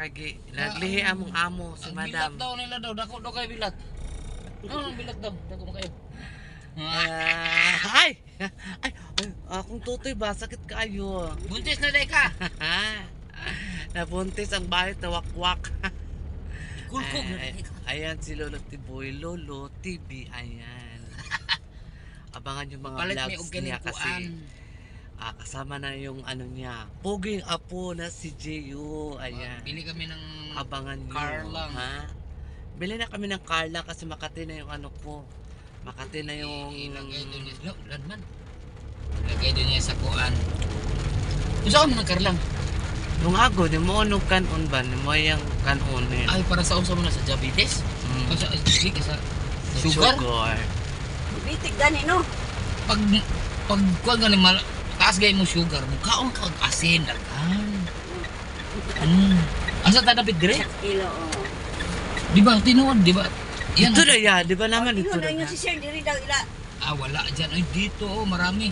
kagi naglihi among amo si madam. Bilat daw nila daw, dako daw kay bilat. Ano bilat daw, dako kayo. Ay! Ay! Akong tutoy ba? Sakit kayo. Buntis na day ka. Nabuntis ang bahay tawakwak. Kulkog na day ka. Ayan si Lolo Tiboy. Lolo TV. Ayan. Abangan yung mga Palit vlogs niya kasi kasama na yung ano niya. Poging apo na si Jeyo. Ayan. Bili kami ng Abangan nyo. car lang. Ha? Bili na kami ng car lang kasi Makati na yung ano ko. Makati na yung... Ilagay doon niya. No, ladman. Ilagay doon niya sa kuan. Kung saan mo ng car lang? Nung ago, di mo anong kanon ba? Di mo yung kanon eh. Ay, para sa usa mo na sa diabetes? O sa sugar? Bitik gani no. Pag kuan gani taas gay mo sugar, mukhaon ka og asin daghan. Asa ta dapat dire? Kilo. Di ba tinuod, di ba? Yan. Ito na ya, di ba naman ito Ito na? na yung si Sir diri daw ila. Wala dyan. Ay, dito, marami.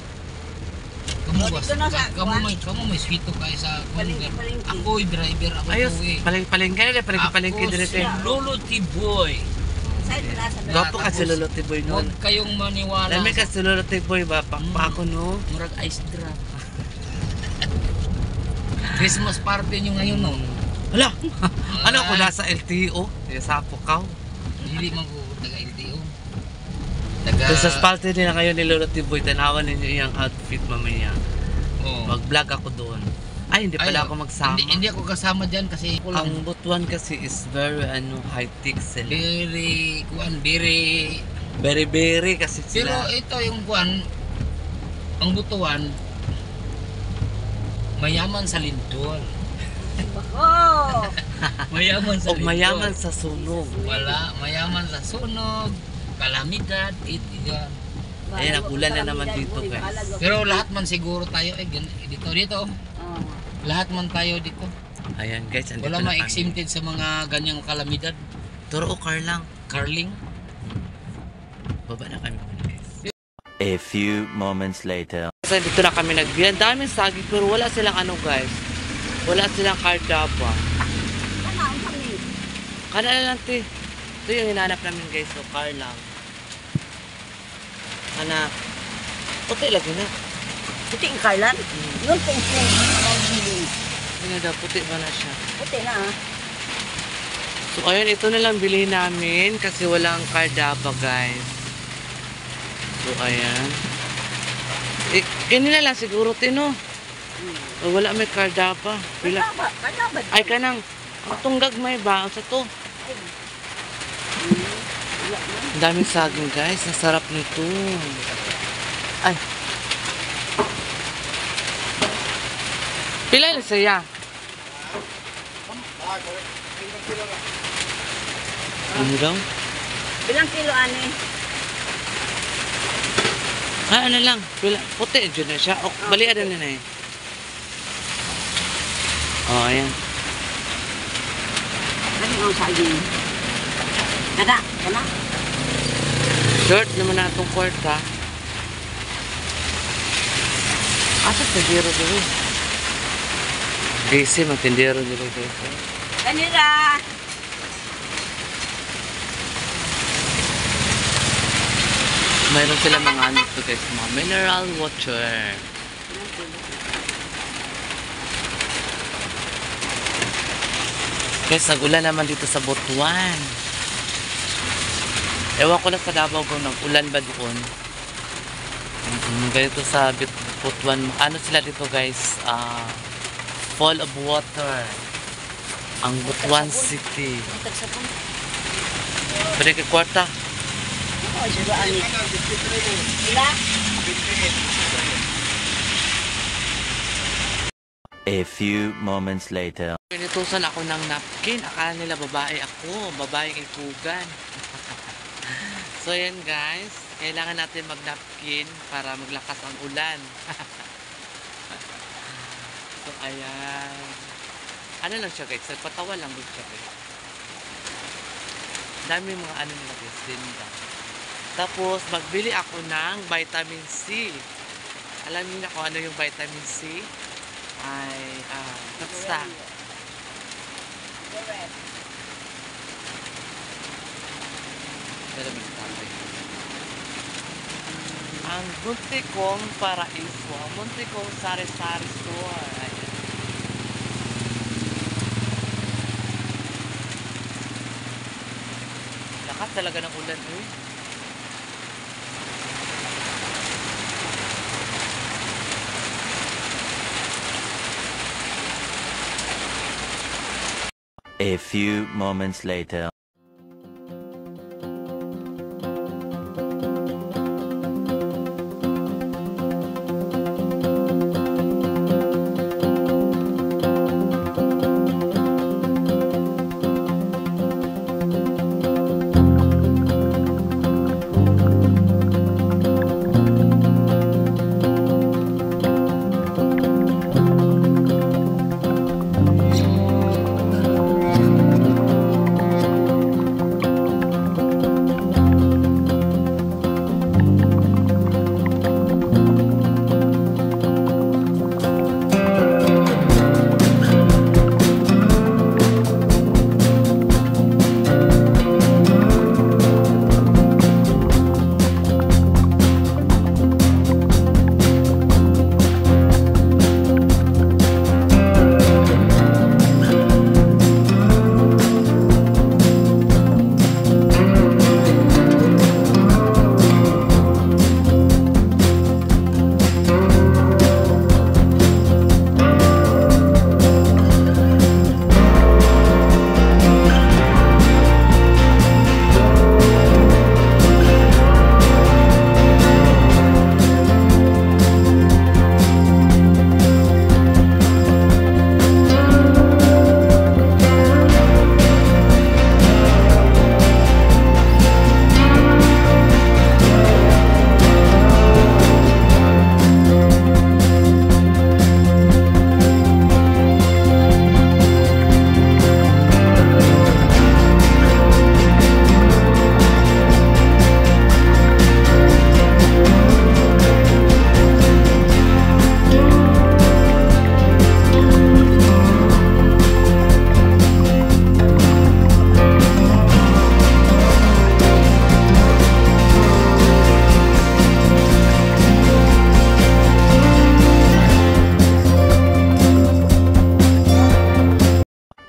Kamu ba? Dito na sa Kamu may sweeto kayo sa Palengke. Ako'y driver, ako Ayos, po eh. palengke na, palengke dire si kayo. Lolo Tiboy. Side na sa Gwapo ka si Lolo Tiboy noon. Huwag kayong maniwala. Dami ka si Lolo Tiboy ba? Pakpa ako no? Murag ice drop. Christmas party nyo ngayon, no? Hala! Ano ako nasa LTO? Sa Apukaw. Hindi man ko taga-LTO. Sa party din na kayo ni Lolo Tiboy, tanawan ninyo yung outfit mamaya. Oh. Mag-vlog ako doon. Ay, hindi pala ako magsama. Hindi ako kasama dyan kasi Ang Butuan kasi is very high-tech sila. Very kasi Pero sila. ito yung kuan, ang Butuan, mayaman sa lindol. Oh. Mayaman sa O mayaman sa sunog. Wala, mayaman sa sunog, kalamidad, itigan. Ayan, nagulan na naman dito, guys. Pero lahat man siguro tayo, dito. Lahat man tayo dito. Ayan guys, andito Wala na kami. ma-exempted sa mga ganyang kalamidad. Turo o car lang. Carling. Baba na kami guys. A few moments later. So dito na kami nagbiyan. Daming saging pero wala silang ano guys. Wala silang kardapa. Kana lang ti. Ito yung hinanap namin guys. So car lang. Kana. Puti lagi na. Puti ang Carlan. Yun po Ano daw, puti ba na siya? Puti na ah. So ayun, ito na lang bilhin namin kasi walang kardapa guys. So ayan. Kanina lang siguro tino. O, wala may kardapa. Bila. Kardaba. Ay kanang itong gagmay ba? Sa to. Ang daming saging guys. Nasarap nito. Ay. Pila na saya? Ano daw? Bilang kilo ani? Ano lang, pila, puti dyan na siya. O, balian na na eh. O, ayan. Ano ang saging? Kada, kana? Short naman na itong kwarta. Asa tindero dito? Busy, magtindero dito guys. Kanira! Mayroon sila mga ano to guys, mga mineral water. Guys, nag-ulan naman dito sa Butuan. Ewan ko lang sa Davao kung nag-ulan ba doon. Ganito sa Butuan. Ano sila dito guys? Fall of water. Ang Butuan City. Pwede kay kwarta. Oh, suga ani. Ila? A few moments later. Pinutusan ako ng napkin. Akala nila babae ako. Babaeng ikugan. So yan guys. Kailangan natin mag-napkin para maglakas ang ulan. So ayan. Ano lang siya guys. Patawa lang siya guys. Dami mga ano nila guys. Dinda. Tapos magbili ako ng vitamin C. Alam niyo na kung ano yung vitamin C? Ay, basta. Pero may tatay. Ang muntikong paraiso, ang muntikong sari-sari store. Ayan. Lakas talaga ng ulan eh. A few moments later.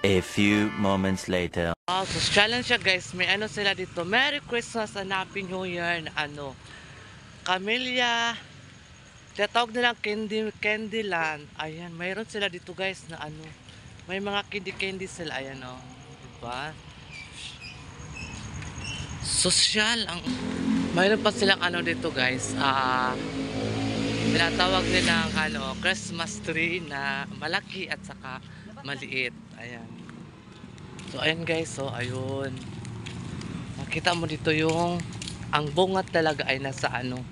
A few moments later. So challenge siya guys, may ano sila dito, Merry Christmas and Happy New Year na ano, Camellia, tinatawag nilang Candyland. Ayan, mayroon sila dito guys na ano, may mga candy sila, ayan o, diba? Social ang, mayroon pa silang ano dito guys, tinatawag nilang ano, Christmas tree na malaki at saka maliit. Ayan. So ayan guys, so ayun. Makita mo dito yung ang bunga talaga ay nasa ano,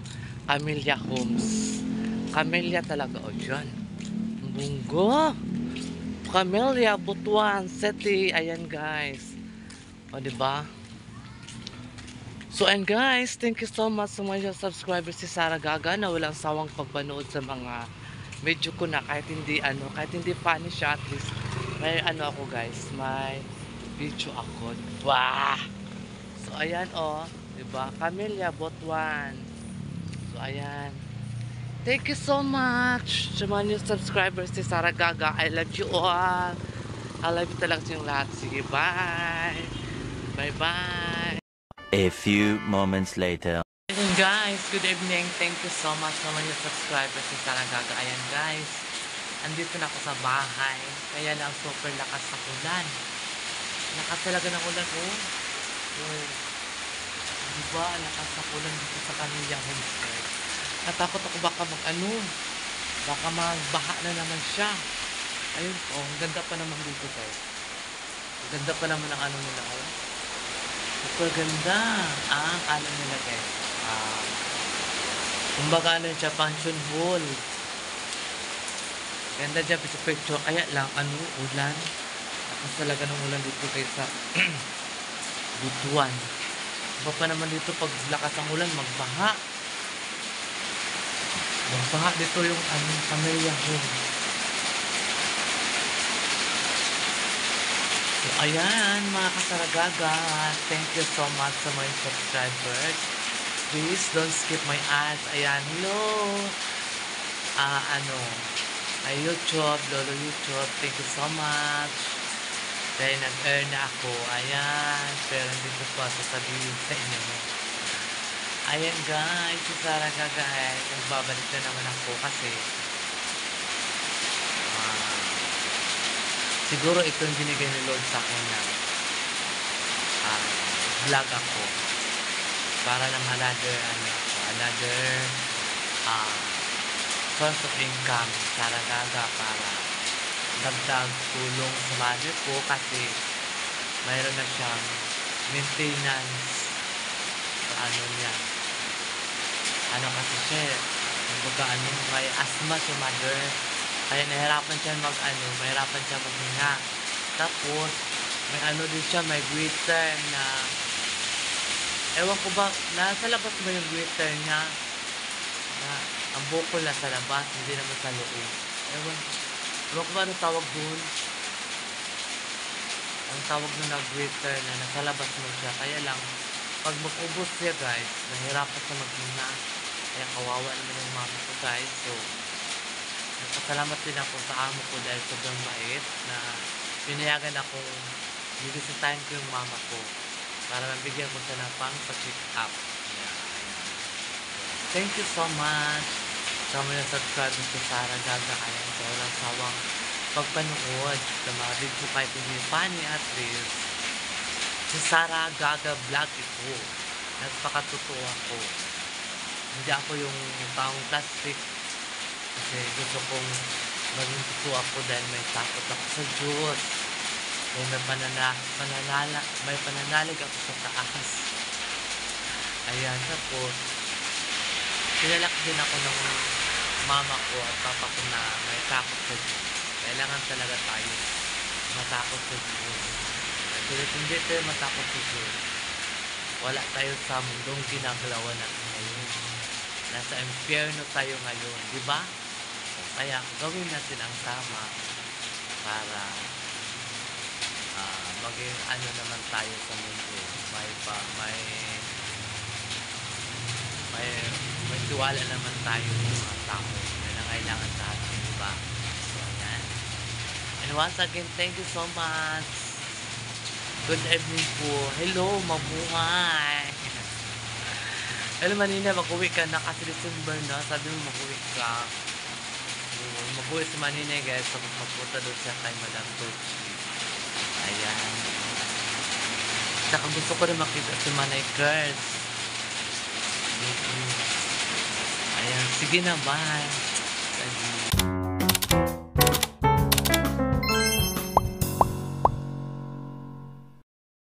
Camellia Homes. Camellia talaga o dyan. Bunggo. Camellia, Butuan City. Ayan guys. O diba? So and guys, thank you so much sa mga subscribers si Sarah Gaga na walang sawang pagpanood sa mga video ko na kahit hindi ano, kahit hindi funny siya, at least may ano ako guys, may video ako. Wah! So ayan oh, diba? Camellia, Butuan. So ayan. Thank you so much sa mga new subscribers si Sarah Gaga. I love you all. I love you talaga sa yung lahat. Sige, bye! Bye bye! A few moments later. Ayan guys, good evening. Thank you so much sa mga new subscribers si Sarah Gaga. Ayan guys, andito na ako sa bahay. Kaya lang super lakas ng ulan. Lakas talaga ng ulan oh. Oh. Diba, lakas ng ulan dito sa Camellia Homestead. Natakot ako baka mag-ano, baka magbaha na naman siya. Ayun, oh, ang ganda pa naman dito guys. Ang ganda pa naman ng ano nila. Oh. Super ganda. Ang ano nila guys. Kumbaga ano siya, function hall. Ganda dyan sa picture. Kaya lang, ano, ulan. Tapos talaga ng ulan dito kayo sa Butuan. Iba pa naman dito pag lakas ang ulan, magbaha. Magbaha dito yung ano, Camellia Home. So Ayan, mga kasaragaga. Thank you so much sa mga subscribers. Please don't skip my ads. Ayan, hello. YouTube, Lolo YouTube. Thank you so much. Dahil nag-earn na ako. Ayan. Pero hindi ko pa sasabihin sa inyo. Ayan guys, si Sarah Gagay. Nagbabalik na naman ako kasi siguro ito yung binigay ni Lord sa akin na vlog ako para ng another source of income talaga para dagdag tulong sa mother ko kasi mayroon na siyang maintenance sa niya kasi siya may asthma si mother kaya mahirapan siya maghinga tapos may siya may glitter na ewan ko ba nasa labas ba yung glitter niya na ang bukol na sa labas hindi naman sa loob ewan ko ba ano tawag doon ang tawag doon na glitter na nasa labas mo siya kaya lang pag mag-ubos siya guys nahirapan siya maghinga kaya kawawa naman yung mama ko guys so nagpasalamat din ako sa amo ko dahil sobrang bait na pinayagan akong bibisitahin ko yung mama ko para mabigyan ko siya ng pang-check up. Yeah. Thank you so much sa mga subscribers ko Sarah Gaga ayan sa walang sawang pagpanood sa mga video kahit hindi funny at reels. Si Sarah Gaga vlog ito. Nagpakatotoo ako. Hindi ako yung taong plastic kasi gusto kong maging totoo ako dahil may takot ako sa Diyos dahil may pananalig ako sa taas ayan tapos pinalak din ako ng mama ko at papa ko na may takot sa Diyos kailangan talaga tayo matakot sa Diyos kasi hindi tayo matakot sa Diyos wala tayo sa mundong ginagalawan natin ngayon nasa impyerno tayo ngayon di ba? Kaya gawin natin ang tama para maging naman tayo sa mundo. May tiwala naman tayo sa mga tao na nangailangan sa atin, diba? So, ayan. And once again, thank you so much. Good evening po. Hello, mabuhay. Hello, Manila, mag-uwi ka na kasi December na. Sabi mo mag-uwi ka. Mag-uwi si Manila guys so magpapunta doon siya kay Madam Tochi ayan saka gusto ko rin makita si Manay Girls ayan sige na bye